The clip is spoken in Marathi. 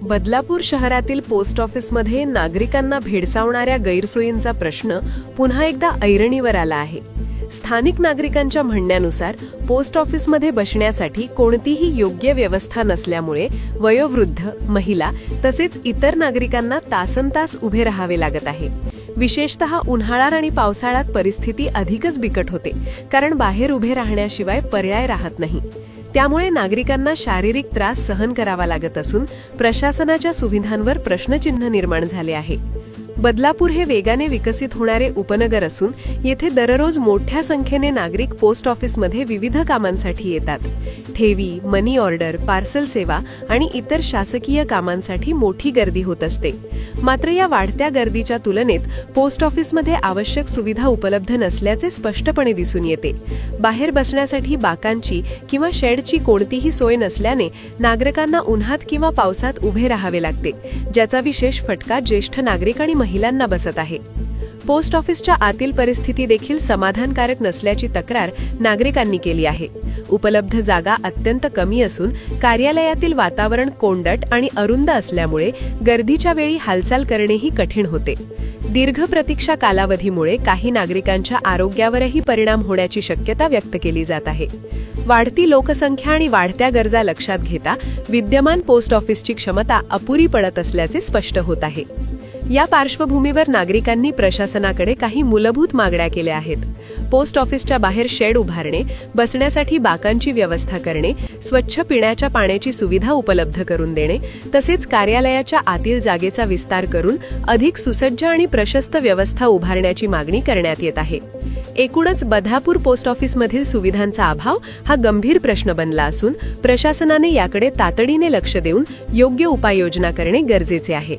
बदलापूर शहरातील पोस्ट ऑफिसमध्ये नागरिकांना भेडसावणाऱ्या गैरसोयींचा प्रश्न पुन्हा एकदा ऐरणीवर आला आहे. स्थानिक नागरिकांच्या म्हणण्यानुसार पोस्ट ऑफिसमध्ये बसण्यासाठी कोणतीही योग्य व्यवस्था नसल्यामुळे वयोवृद्ध, महिला तसेच इतर नागरिकांना तासनतास उभे राहावे लागत आहे. विशेषतः उन्हाळा आणि पावसाळ्यात परिस्थिती अधिकच बिकट होते, कारण बाहेर उभे राहण्याशिवाय पर्याय राहत नाही. त्यामुळे नागरिकांना शारीरिक त्रास सहन करावा लागत असून प्रशासनाच्या सुविधांवर प्रश्नचिन्ह निर्माण झाले आहे. बदलापूर हे वेगाने विकसित होणारे उपनगर असून येथे दररोज मोठ्या संख्येने नागरिक पोस्ट ऑफिसमध्ये विविध कामांसाठी येतात. ठेवी, मनी ऑर्डर, पार्सल सेवा आणि इतर शासकीय कामांसाठी मोठी गर्दी होत असते. मात्र या वाढत्या गर्दीच्या तुलनेत पोस्ट ऑफिसमध्ये आवश्यक सुविधा उपलब्ध नसल्याचे स्पष्टपणे दिसून येते. बाहेर बसण्यासाठी बाकांची किंवा शेडची कोणतीही सोय नसल्याने नागरिकांना उन्हात किंवा पावसात उभे राहावे लागते, ज्याचा विशेष फटका ज्येष्ठ नागरिक आणि महिलांना बसत आहे. पोस्ट ऑफिसच्या आतील परिस्थिती देखील समाधानकारक नसल्याची तक्रार नागरिकांनी केली आहे. उपलब्ध जागा अत्यंत कमी असून कार्यालयातील वातावरण कोंडट आणि अरुंद असल्यामुळे गर्दीच्या वेळी हालचाल करणेही कठीण होते. दीर्घ प्रतीक्षा कालावधीमुळे काही नागरिकांच्या आरोग्यावरही परिणाम होण्याची शक्यता व्यक्त केली जात आहे. वाढती लोकसंख्या आणि वाढत्या गरजा लक्षात घेता विद्यमान पोस्ट ऑफिसची क्षमता अपुरी पडत असल्याचे स्पष्ट होत आहे. या पार्श्वभूमीवर नागरिकांनी प्रशासनाकडे काही मूलभूत मागण्या केल्या आहेत. पोस्ट ऑफिसच्या बाहेर शेड उभारणे, बसण्यासाठी बाकांची व्यवस्था करणे, स्वच्छ पिण्याच्या पाण्याची सुविधा उपलब्ध करून देणे, तसेच कार्यालयाच्या आतील जागेचा विस्तार करून अधिक सुसज्ज आणि प्रशस्त व्यवस्था उभारण्याची मागणी करण्यात येत आहे. एकूणच बदलापूर पोस्ट ऑफिसमधील सुविधांचा अभाव हा गंभीर प्रश्न बनला असून प्रशासनाने याकडे तातडीने लक्ष देऊन योग्य उपाययोजना करणे गरजेचे आहे.